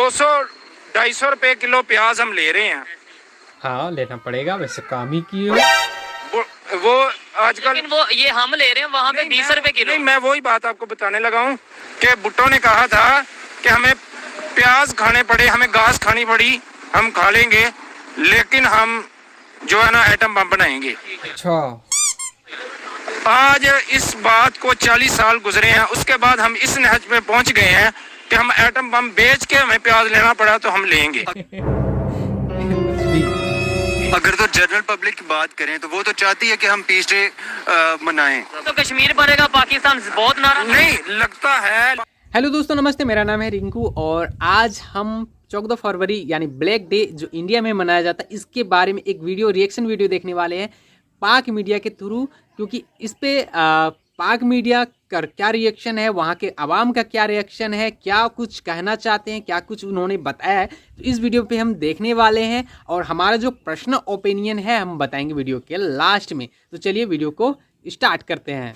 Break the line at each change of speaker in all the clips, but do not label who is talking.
200-250 रुपए किलो प्याज हम ले रहे हैं।
हाँ लेना पड़ेगा, वैसे काम ही किए हो।
वो आजकल
लेकिन वो ये हम ले रहे हैं वहाँ पे 20 रुपए किलो।
नहीं, मैं वही बात आपको बताने लगा हूँ कि भुट्टो ने कहा था कि हमें प्याज खाने पड़े, हमें घास खानी पड़ी, हम खा लेंगे, लेकिन हम जो है ना एटम बम बनाएंगे।
अच्छा,
आज इस बात को 40 साल गुजरे हैं, उसके बाद हम इस नहज पे पहुंच गए हैं कि हम एटम बम बेच के हमें प्याज लेना पड़ा तो हम लेंगे।
अगर तो जनरल पब्लिक की बात करें तो वो तो चाहती है कि हम पीस डे मनाएं।
तो कश्मीर बनेगा, पाकिस्तान बहुत नाराज
नहीं लगता है।
हेलो दोस्तों, नमस्ते। मेरा नाम है रिंकू और आज हम 14 फरवरी यानी ब्लैक डे जो इंडिया में मनाया जाता है इसके बारे में एक रिएक्शन वीडियो देखने वाले हैं पाक मीडिया के थ्रू, क्योंकि इस पे पाक मीडिया का क्या रिएक्शन है, वहाँ के आवाम का क्या रिएक्शन है, क्या कुछ कहना चाहते हैं, क्या कुछ उन्होंने बताया है, तो इस वीडियो पे हम देखने वाले हैं और हमारा जो पर्सनल ओपिनियन है हम बताएंगे वीडियो के लास्ट में। तो चलिए वीडियो को स्टार्ट करते हैं।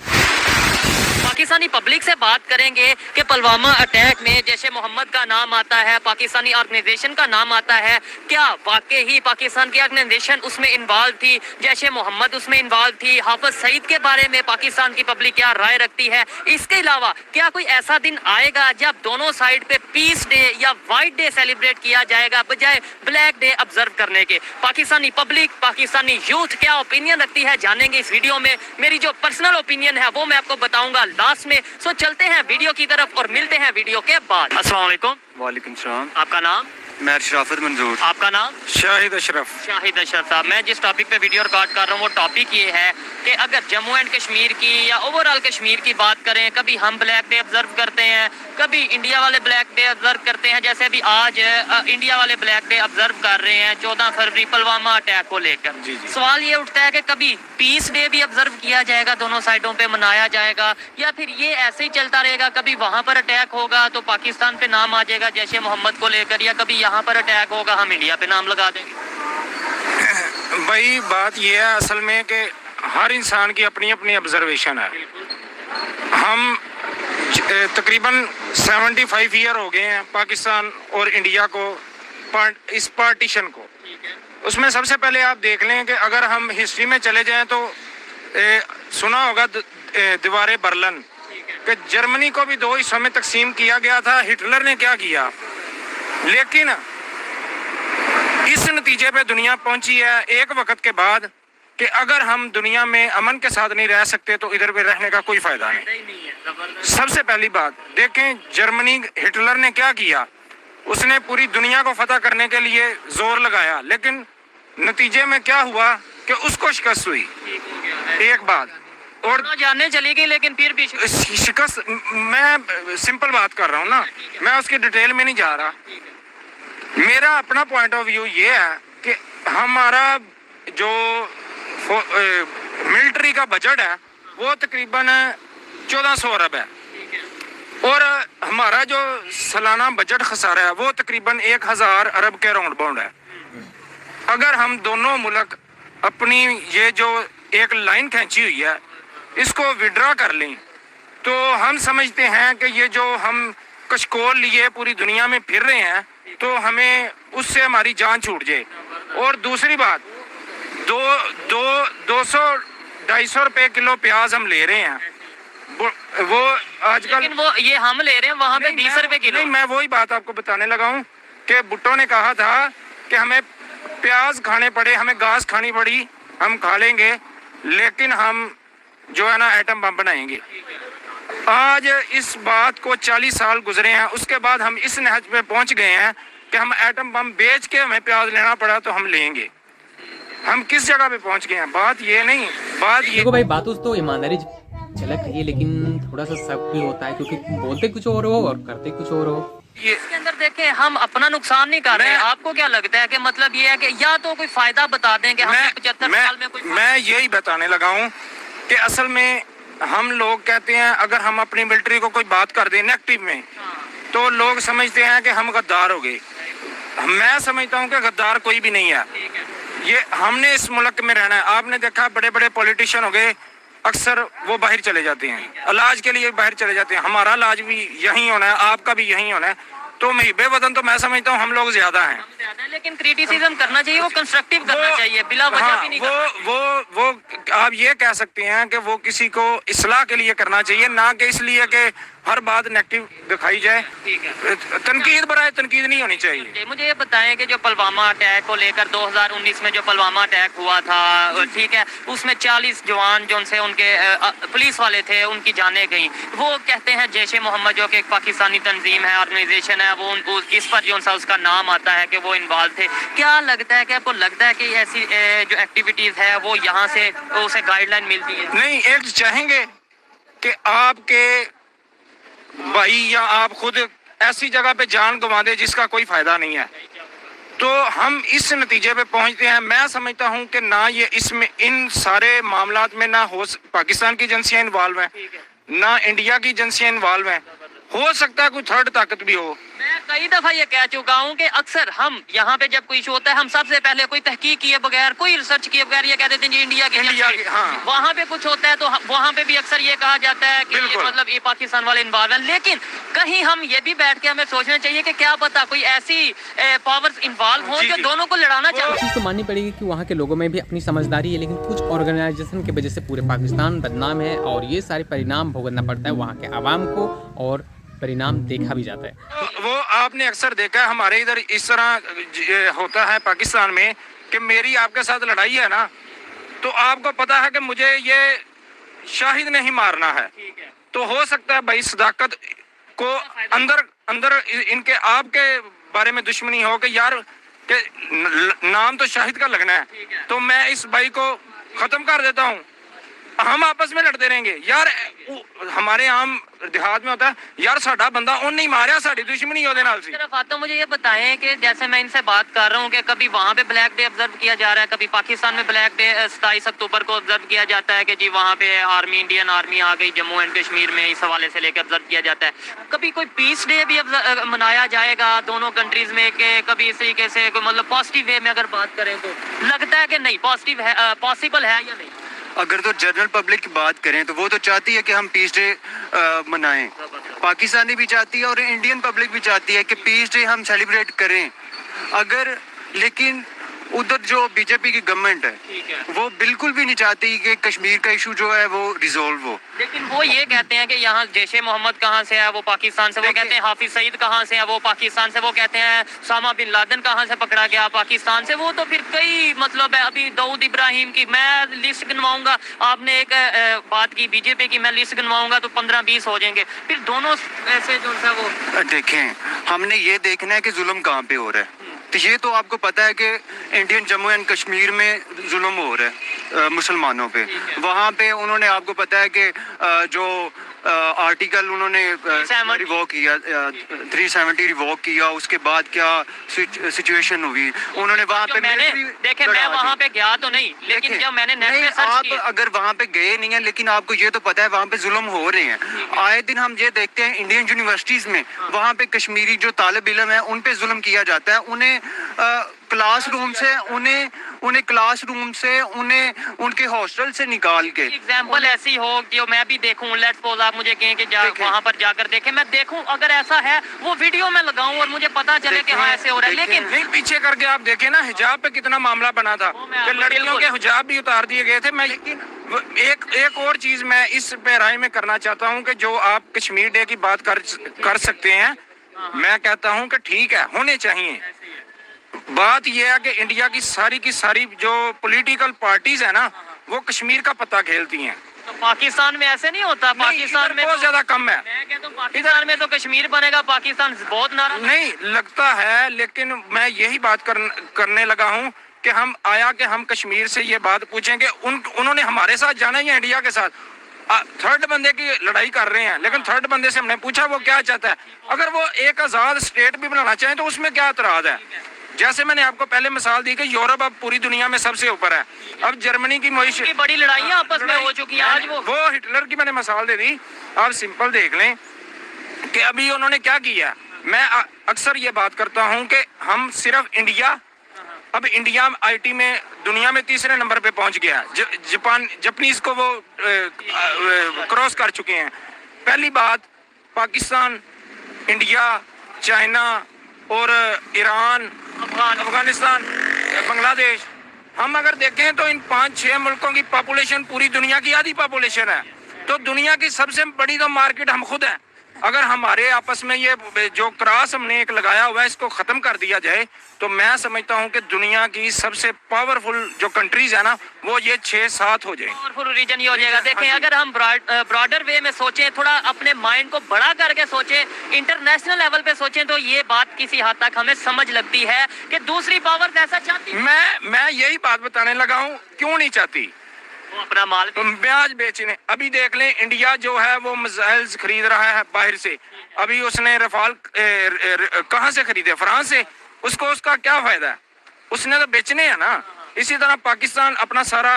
पाकिस्तानी पब्लिक से बात करेंगे कि पुलवामा अटैक में जैशे मोहम्मद का नाम आता है, पाकिस्तानी ऑर्गेनाइजेशन का नाम आता है, क्या वाकई ही पाकिस्तान की ऑर्गेनाइजेशन उसमें इन्वॉल्व थी, जैशे मोहम्मद उसमें इन्वॉल्व थी, हाफिज सईद के बारे में पाकिस्तान की पब्लिक क्या राय रखती है, इसके अलावा क्या कोई ऐसा दिन आएगा जब दोनों साइड पे पीस डे या वाइट डे सेलिब्रेट किया जाएगा बजाय ब्लैक डे ऑब्जर्व करने के। पाकिस्तानी पब्लिक, पाकिस्तानी यूथ क्या ओपिनियन रखती है जानेंगे इस वीडियो में। मेरी जो पर्सनल ओपिनियन है वो मैं आपको बताऊंगा लास्ट में। सो चलते हैं वीडियो की तरफ और मिलते हैं वीडियो के बाद। अस्सलाम वालेकुम।
वालेकुम सलाम।
आपका नाम?
मैं शराफत मंजूर।
आपका नाम?
शाहिद अशरफ।
शाहिद अशरफ साहब, मैं जिस टॉपिक पे वीडियो रिकॉर्ड कर रहा हूँ वो टॉपिक ये है कि अगर जम्मू एंड कश्मीर की या ओवरऑल कश्मीर की बात करें, कभी हम ब्लैक डे ऑब्जर्व करते हैं, कभी इंडिया वाले ब्लैक डे ऑब्जर्व करते हैं, जैसे अभी आज इंडिया वाले ब्लैक डे ऑब्जर्व कर रहे हैं 14 फरवरी पुलवामा अटैक को लेकर। सवाल ये उठता है कि कभी पीस डे भी ऑब्जर्व किया जाएगा, दोनों साइडों पे मनाया जाएगा, या फिर ये ऐसे ही चलता रहेगा, कभी वहां पर अटैक होगा तो पाकिस्तान पे नाम आ जाएगा जैशे मोहम्मद को लेकर, या कभी यहाँ पर अटैक होगा हम इंडिया पे नाम लगा देंगे।
भाई बात यह है असल में कि हर इंसान की अपनी अपनी ऑब्जर्वेशन है। हम तकरीबन 75 ईयर हो गए हैं पाकिस्तान और इंडिया को इस पार्टीशन को। उसमें सबसे पहले आप देख लें कि अगर हम हिस्ट्री में चले जाएं तो सुना होगा दीवार बर्लिन कि जर्मनी को भी 2 हिस्सों में तकसीम किया गया था। हिटलर ने क्या किया, लेकिन इस नतीजे पे दुनिया पहुंची है एक वक्त के बाद कि अगर हम दुनिया में अमन के साथ नहीं रह सकते तो इधर पे रहने का कोई फायदा नहीं। सबसे पहली बात देखें, जर्मनी, हिटलर ने क्या किया, उसने पूरी दुनिया को फतह करने के लिए जोर लगाया, लेकिन नतीजे में क्या हुआ कि उसको शिकस्त हुई। एक बात और
जानने चली गई, लेकिन फिर भी
शिकस्त, मैं सिंपल बात कर रहा हूँ ना, मैं उसकी डिटेल में नहीं जा रहा। मेरा अपना पॉइंट ऑफ व्यू ये है कि हमारा जो मिलिट्री का बजट है वो तकरीबन 1400 अरब है और हमारा जो सालाना बजट खसारा है वो तकरीबन 1000 अरब के राउंड बाउंड है। अगर हम दोनों मुल्क अपनी ये जो एक लाइन खींची हुई है इसको विड्रा कर लें तो हम समझते हैं कि ये जो हम कशकोल लिए पूरी दुनिया में फिर रहे हैं तो हमें उससे हमारी जान छूट जाए। और दूसरी बात, 200-250 रुपए किलो प्याज हम ले रहे हैं, वो आजकल,
लेकिन वो ये हम ले रहे हैं वहाँ पे 20 रुपए किलो।
नहीं, मैं वही बात आपको बताने लगा हूँ कि भुट्टो ने कहा था कि हमें प्याज खाने पड़े, हमें घास खानी पड़ी, हम खा लेंगे, लेकिन हम जो है ना एटम बम बनाएंगे। आज इस बात को 40 साल गुजरे हैं, उसके बाद हम इस नहज पे पहुंच गए हैं कि हम एटम बम बेच के हमें प्याज लेना पड़ा तो हम लेंगे। हम किस जगह पे पहुंच गए हैं, बात ये नहीं, बात ये
देखो भाई, बात तो ईमानदारी झलक रही है, लेकिन थोड़ा सा शक भी होता है क्योंकि बोलते कुछ और हो और करते कुछ और हो।
इसके अंदर देखें, हम अपना नुकसान नहीं कर रहे हैं। आपको क्या लगता है कि मतलब ये है कि या तो कोई फायदा बता दें कि हमने 75 साल में कोई,
मैं यही बताने लगा हूँ कि असल में हम लोग कहते हैं अगर हम अपनी मिलिट्री को कोई बात कर दें नेगेटिव में तो लोग समझते हैं कि हम गद्दार हो गए। मैं समझता हूँ कि गद्दार कोई भी नहीं है। ये हमने इस मुल्क में रहना है। आपने देखा बड़े बड़े पॉलिटिशियन हो गए, अक्सर वो बाहर चले जाते हैं, इलाज के लिए बाहर चले जाते हैं। हमारा इलाज भी यहीं होना है, आपका भी यहीं होना है। तो महबे वतन तो मैं समझता हूँ हम लोग ज्यादा हैं।
हम ज्यादा है, लेकिन क्रिटिसिज्म करना चाहिए, वो कंस्ट्रक्टिव करना चाहिए, बिला वजह
हाँ,
भी नहीं करना चाहिए।
वो आप ये कह सकते हैं कि वो किसी को इस्लाह के लिए करना चाहिए, ना कि इसलिए कि हर बात नेगेटिव दिखाई जाए।
ठीक है।
तनकीद बराए तनकीद नहीं होनी चाहिए।
मुझे ये बताएं कि जो पुलवामा अटैक को लेकर 2019 में जो पुलवामा अटैक हुआ था, ठीक है, उसमें 40 जवान जो उनसे उनके पुलिस वाले थे उनकी जानें गई। वो कहते हैं जैश ए मोहम्मद जो कि एक पाकिस्तानी तंजीम है, ऑर्गेनाइजेशन है, वो इस पर जो सा उसका नाम आता है कि वो इन्वॉल्व थे। क्या लगता है कि आपको लगता है कि ऐसी जो एक्टिविटीज है वो यहाँ से उसे गाइडलाइन मिलती है?
नहीं, एक चाहेंगे कि आपके भाई या आप खुद ऐसी जगह पे जान गंवा दे जिसका कोई फायदा नहीं है, तो हम इस नतीजे पे पहुंचते हैं। मैं समझता हूं कि ना ये इसमें इन सारे मामलात में ना पाकिस्तान की एजेंसियां इन्वॉल्व हैं, ना इंडिया की एजेंसियां इन्वॉल्व हैं। हो सकता है कोई थर्ड ताकत भी हो।
मैं कई दफा ये कह चुका हूँ कि अक्सर हम यहाँ पे जब कोई इशू होता है हम सबसे पहले कोई तहकीक किए बगैर, कोई रिसर्च किए बगैर ये कह देते हैं जी इंडिया की
हाँ।
वहाँ पे कुछ होता है तो वहाँ पे भी अक्सर ये कहा जाता है कि ये मतलब ये पाकिस्तान वाले इन्वॉल्व हैं। लेकिन कहीं हम ये भी बैठ के हमें सोचना चाहिए कि क्या पता कोई ऐसी पावर्स इन्वॉल्व हो जो दोनों को लड़ाना चाहते।
चीज़ तो माननी पड़ेगी कि वहाँ के लोगों में भी अपनी समझदारी है, लेकिन कुछ ऑर्गेनाइजेशन की वजह से पूरे पाकिस्तान बदनाम है और ये सारे परिणाम भुगतना पड़ता है वहाँ के आवाम को, और परिणाम देखा भी जाता है।
वो आपने अक्सर देखा है हमारे इधर इस तरह होता है पाकिस्तान में कि मेरी आपके साथ लड़ाई है ना, तो आपको पता है कि मुझे ये शाहिद नहीं मारना है, तो हो सकता है भाई सदाकत को अंदर अंदर इनके आपके बारे में दुश्मनी हो कि यार के नाम तो शाहिद का लगना है, तो मैं इस भाई को खत्म कर देता हूँ, हम आपस में लड़ते रहेंगे। यार हमारे आम देहात में होता है यार साडा बंदा उन नहीं मारा, साड़ी दुश्मनी होने नाल सी।
तरफ आता हूं, मुझे ये बताएं कि जैसे मैं इनसे बात कर रहा हूँ कि कभी वहाँ पे ब्लैक डे ऑब्जर्व किया जा रहा है, कभी पाकिस्तान में ब्लैक डे 27 अक्टूबर को ऑब्जर्व किया जाता है कि जी वहाँ पे आर्मी, इंडियन आर्मी आ गई जम्मू एंड कश्मीर में, इस हवाले से लेकर ऑब्जर्व किया जाता है। कभी कोई पीस डे भी मनाया जाएगा दोनों कंट्रीज में, कि कभी इस तरीके से मतलब पॉजिटिव वे में अगर बात करें तो लगता है कि नहीं पॉजिटिव है, पॉसिबल है या नहीं?
अगर तो जनरल पब्लिक की बात करें तो वो तो चाहती है कि हम पीस डे मनाएं, पाकिस्तानी भी चाहती है और इंडियन पब्लिक भी चाहती है कि पीस डे हम सेलिब्रेट करें। अगर लेकिन उधर जो बीजेपी की गवर्नमेंट है वो बिल्कुल भी नहीं चाहती कि कश्मीर का इशू जो है वो रिजोल्व हो।
लेकिन वो ये कहते हैं कि यहाँ जैश ए मोहम्मद कहाँ से है, वो पाकिस्तान से, वो कहते हैं हाफिज सईद कहाँ से है, वो पाकिस्तान से, वो कहते हैं उसामा बिन लादेन कहाँ से पकड़ा गया, पाकिस्तान से। वो तो फिर कई मतलब है, अभी दाऊद इब्राहिम की मैं लिस्ट गिनवाऊंगा, आपने एक बात की बीजेपी की, मैं लिस्ट गिनवाऊंगा तो 15-20 हो जाएंगे। फिर दोनों ऐसे जो है वो
देखें, हमने ये देखना है कि जुल्म कहाँ पे हो रहा है। तो ये तो आपको पता है कि इंडियन जम्मू एंड कश्मीर में जुल्म हो रहा है मुसलमानों पे। वहाँ पे उन्होंने, आपको पता है कि जो आर्टिकल उन्होंने रिवोक किया, 370 रिवोक किया, उसके बाद क्या सिचुएशन हुई, उन्होंने वहाँ पे
देखे, मैं वहाँ पे गया तो नहीं, लेकिन जब मैंने नेट पे सर्च
आप
किया,
अगर वहाँ पे गए नहीं है, लेकिन आपको ये तो पता है वहाँ पे जुल्म हो रहे हैं। आए दिन हम ये देखते हैं इंडियन यूनिवर्सिटीज में वहाँ पे कश्मीरी जो तालिब इल्म है उन पे जुल्म किया जाता है। उन्हें क्लासरूम से उन्हें उनके हॉस्टल से निकाल के,
एग्जाम्पल ऐसी हो जो मैं भी देखूं, लेट्स सपोज आप मुझे कहें कि वहाँ पर जाकर देखें, मैं देखूं, अगर ऐसा है वो वीडियो में लगाऊं और मुझे पता चले कि हाँ ऐसे हो रहा है। लेकिन
नहीं, पीछे करके आप देखें ना, हिजाब पे कितना मामला बना था कि लड़कियों के हिजाब भी उतार दिए गए थे। मैं एक और चीज मैं इस पे राय में करना चाहता हूँ कि जो आप कश्मीर डे की बात कर सकते हैं, मैं कहता हूँ कि ठीक है, होने चाहिए। बात यह है कि इंडिया की सारी जो पॉलिटिकल पार्टीज है ना, वो कश्मीर का पता खेलती हैं।
तो पाकिस्तान में ऐसे नहीं होता, पाकिस्तान में
बहुत ज्यादा कम है।
मैं कहता हूं पाकिस्तान में तो कश्मीर बनेगा, पाकिस्तान बहुत नाराज
नहीं लगता है, लेकिन मैं यही बात करने लगा हूँ कि हम कश्मीर से ये बात पूछें कि उन्होंने हमारे साथ जाना है या इंडिया के साथ। थर्ड बंदे की लड़ाई कर रहे हैं, लेकिन थर्ड बंदे से हमने पूछा वो क्या चाहता है। अगर वो एक आजाद स्टेट भी बनाना चाहें तो उसमें क्या एतराज है। जैसे मैंने आपको पहले मिसाल दी कि यूरोप अब पूरी दुनिया में सबसे ऊपर है। अब जर्मनी की
की बड़ी लड़ाइयाँ आपस में हो चुकी हैं। आज
वो हिटलर की मैंने मिसाल दे दी। आप सिंपल देख लें कि अभी उन्होंने क्या किया। मैं अक्सर ये बात करता हूं कि हम सिर्फ अब इंडिया आईटी में दुनिया में तीसरे नंबर पे पहुंच गया। जापानीज को वो क्रॉस कर चुके हैं। पहली बात, पाकिस्तान, इंडिया, चाइना और ईरान, अफगानिस्तान, बांग्लादेश, हम अगर देखें तो इन 5-6 मुल्कों की पॉपुलेशन पूरी दुनिया की आधी पॉपुलेशन है। तो दुनिया की सबसे बड़ी तो मार्केट हम खुद हैं। अगर हमारे आपस में ये जो क्रॉस हमने एक लगाया हुआ है इसको ख़त्म कर दिया जाए तो मैं समझता हूँ कि दुनिया की सबसे पावरफुल जो कंट्रीज है ना वो ये 6-7 हो जाए।
पावरफुल रीजन ये हो जाएगा। देखें अगर हम ब्रॉडर वे में सोचें, थोड़ा अपने माइंड को बड़ा करके सोचें, इंटरनेशनल लेवल पे सोचें तो ये बात किसी हद तक हमें समझ लगती है कि दूसरी पावर ऐसा चाहती है।
मैं यही बात बताने लगा हूँ, क्यों नहीं चाहती
वो अपना माल
ब्याज बेचने। अभी देख लें इंडिया जो है वो मिसाइल्स खरीद रहा है बाहर से। अभी उसने रफाल कहाँ से खरीदे? फ्रांस से। उसको उसका क्या फायदा है? उसने तो बेचने हैं ना। इसी तरह पाकिस्तान अपना सारा,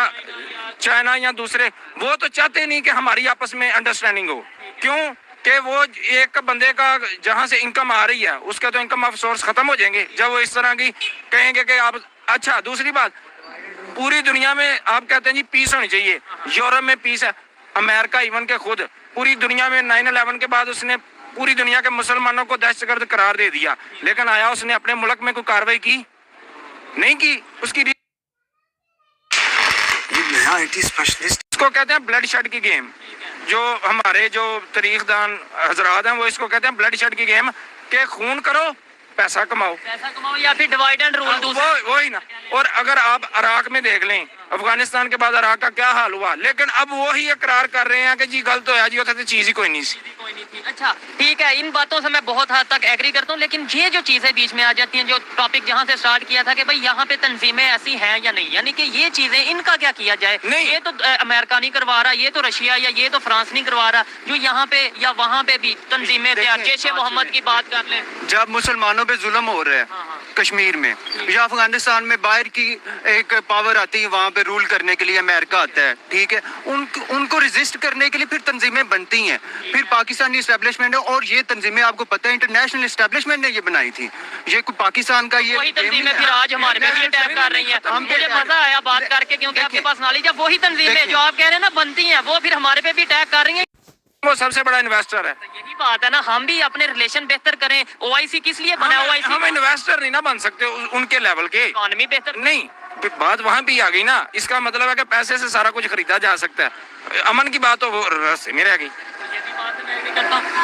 चाइना या दूसरे, वो तो चाहते नहीं कि हमारी आपस में अंडरस्टैंडिंग हो। क्यों कि वो एक बंदे का जहाँ से इनकम आ रही है उसका तो इनकम ऑफ सोर्स खत्म हो जाएंगे जब वो इस तरह की कहेंगे कि आप। अच्छा, दूसरी बात, पूरी दुनिया में आप कहते हैं जी पीस होनी चाहिए। यूरोप में पीस है, अमेरिका इवन के खुद पूरी दुनिया में 9/11 के बाद उसने पूरी दुनिया के मुसलमानों को दहशतगर्द करार दे दिया, लेकिन आया उसने अपने मुल्क में कोई कार्रवाई की नहीं की। उसकी
नया IT स्पेशलिस्ट
इसको कहते हैं ब्लड शेड की गेम। जो हमारे जो तारीखदान हजरात हैं वो इसको कहते हैं ब्लड शेड की गेम के खून करो पैसा कमाओ
या फिर डिवाइड एंड रूल।
वो ही ना। और अगर आप इराक में देख लें, अफगानिस्तान के बाद इराक का क्या हाल हुआ, लेकिन अब वो ही इकरार कर रहे हैं कि जी गलत होया जी, होता तो चीज ही कोई नहीं सी।
अच्छा ठीक है, इन बातों से मैं बहुत हद तक एग्री करता हूँ, लेकिन ये जो चीजें बीच में आ जाती हैं, जो टॉपिक जहाँ से स्टार्ट किया था कि भाई यहाँ पे तंजीमें ऐसी हैं या नहीं, यानी कि ये चीजें इनका क्या किया जाए।
नहीं।
ये तो अमेरिका नहीं करवा रहा, ये तो रशिया या ये तो फ्रांस नहीं करवा रहा, जो यहाँ पे या वहाँ पे भी तंजीमें जैश मोहम्मद की बात कर लें।
जब मुसलमानों पे जुल्म हो रहा है कश्मीर में या अफगानिस्तान में, बाहर की एक पावर आती है वहाँ पे रूल करने के लिए, अमेरिका आता है, ठीक है, उनको रेजिस्ट करने के लिए फिर तंजीमें बनती हैं। फिर पाकिस्तानी इस्टेब्लिशमेंट है, और ये तंजीमें आपको पता है इंटरनेशनल इस्टेब्लिशमेंट ने ये बनाई थी। ये कोई पाकिस्तान का ये
वही तंजीमें फिर आज हमारे पे भी अटैक कर रही हैं। मुझे मजा आया बात करके, क्योंकि आपके पास नॉलेज है। वही तंजीमें जो आप कह रहे हैं ना बनती हैं, वो फिर हमारे पे भी अटैक कर रही हैं।
वो सबसे बड़ा इन्वेस्टर है।
यही बात है ना, हम भी अपने रिलेशन बेहतर करें। OIC किस लिए बना? OIC
हम इन्वेस्टर नहीं ना बन सकते उनके लेवल के।
इकोनॉमी बेहतर
नहीं, बात वहाँ भी आ गई ना। इसका मतलब है कि पैसे से सारा कुछ खरीदा जा सकता है। अमन की बात तो वो रास्ते में रह गई।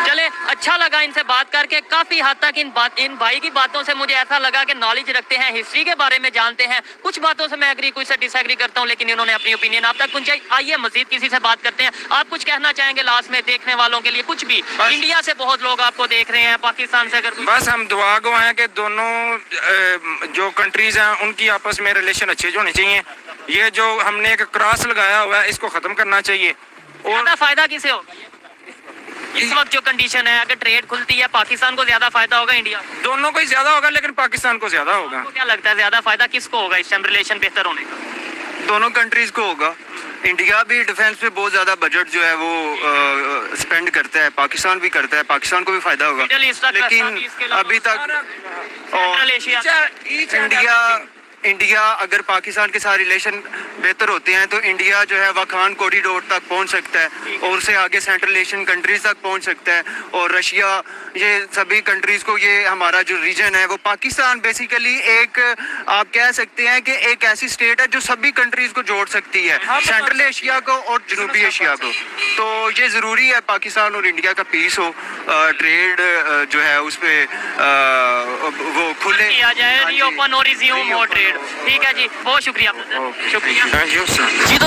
चले, अच्छा लगा इनसे बात करके। काफी हद तक इन भाई की बातों से मुझे ऐसा लगा कि नॉलेज रखते हैं, हिस्ट्री के बारे में जानते हैं। कुछ बातों से मैं एग्री, कुछ से डिसएग्री करता हूं, लेकिन इन्होंने अपनी ओपिनियन आप तक पहुंचाई। आइए मजीद किसी से बात करते हैं। आप कुछ कहना चाहेंगे लास्ट में देखने वालों के लिए? कुछ भी। इंडिया से बहुत लोग आपको देख रहे हैं, पाकिस्तान से अगर
बस हम दुआ गो हैं कि दोनों जो कंट्रीज हैं उनकी आपस में रिलेशन अच्छे होने चाहिए। ये जो हमने एक क्रॉस लगाया हुआ है इसको खत्म करना चाहिए। और
ज्यादा फायदा किसे होगा इस वक्त जो कंडीशन है? अगर ट्रेड खुलती है, पाकिस्तान को ज्यादा फायदा होगा, इंडिया
दोनों को ही ज्यादा होगा, लेकिन पाकिस्तान को ज्यादा होगा।
को क्या लगता है ज्यादा फायदा किसको होगा इस टाइम रिलेशन बेहतर होने का?
दोनों कंट्रीज को होगा। इंडिया भी डिफेंस पे बहुत ज्यादा बजट जो है वो स्पेंड करता है, पाकिस्तान भी करता है, पाकिस्तान को भी फायदा होगा।
मिडिल ईस्ट तक,
लेकिन अभी तक
सेंट्रल एशिया
इंडिया अगर पाकिस्तान के साथ रिलेशन बेहतर होते हैं तो इंडिया जो है वाखान कॉरिडोर तक पहुंच सकता है, और उससे आगे सेंट्रल एशियन कंट्रीज तक पहुंच सकता है। और रशिया, ये सभी कंट्रीज को, ये हमारा जो रीजन है वो पाकिस्तान बेसिकली एक, आप कह सकते हैं कि एक ऐसी स्टेट है जो सभी कंट्रीज को जोड़ सकती है, सेंट्रल एशिया को और जनूबी एशिया को। तो ये ज़रूरी है पाकिस्तान और इंडिया का पीस हो, ट्रेड जो है उस पर वो खुले
किया जाए, रीओपन और रिज्यूम हो ट्रेड। ठीक है जी, बहुत शुक्रिया। जी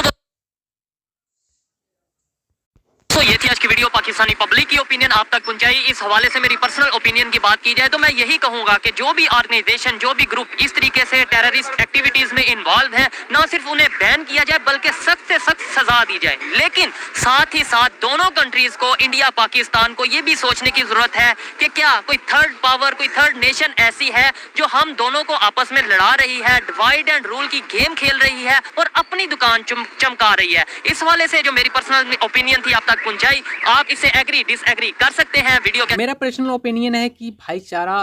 तो ये थी आज की वीडियो, पाकिस्तानी पब्लिक की ओपिनियन आप तक पहुंचाई। इस हवाले से मेरी पर्सनल ओपिनियन की बात की जाए तो मैं यही कहूंगा कि जो भी ऑर्गेनाइजेशन, जो भी ग्रुप इस तरीके से टेररिस्ट एक्टिविटीज में इन्वॉल्व है, ना सिर्फ उन्हें बैन किया जाए बल्कि सख्त से सख्त सजा दी जाए। लेकिन साथ ही साथ दोनों कंट्रीज को, इंडिया पाकिस्तान को, ये भी सोचने की जरूरत है कि क्या कोई थर्ड पावर, कोई थर्ड नेशन ऐसी है जो हम दोनों को आपस में लड़ा रही है, डिवाइड एंड रूल की गेम खेल रही है और अपनी दुकान चमका रही है। इस हवाले से जो मेरी पर्सनल ओपिनियन थी आप तक पहुंचाई। आप इसे एग्री डिसएग्री कर सकते हैं वीडियो के।
मेरा पर्सनल ओपिनियन है कि भाईचारा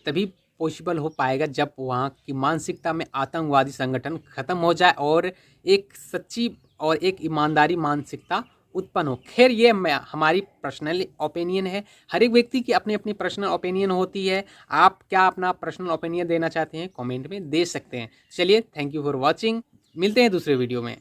तभी पॉसिबल हो पाएगा जब वहाँ की मानसिकता में आतंकवादी संगठन खत्म हो जाए और एक सच्ची और एक ईमानदारी मानसिकता उत्पन्न हो। खैर ये हमारी पर्सनल ओपिनियन है, हर एक व्यक्ति की अपनी अपनी पर्सनल ओपिनियन होती है। आप क्या अपना पर्सनल ओपिनियन देना चाहते हैं कमेंट में दे सकते हैं। चलिए, थैंक यू फॉर वॉचिंग, मिलते हैं दूसरे वीडियो में।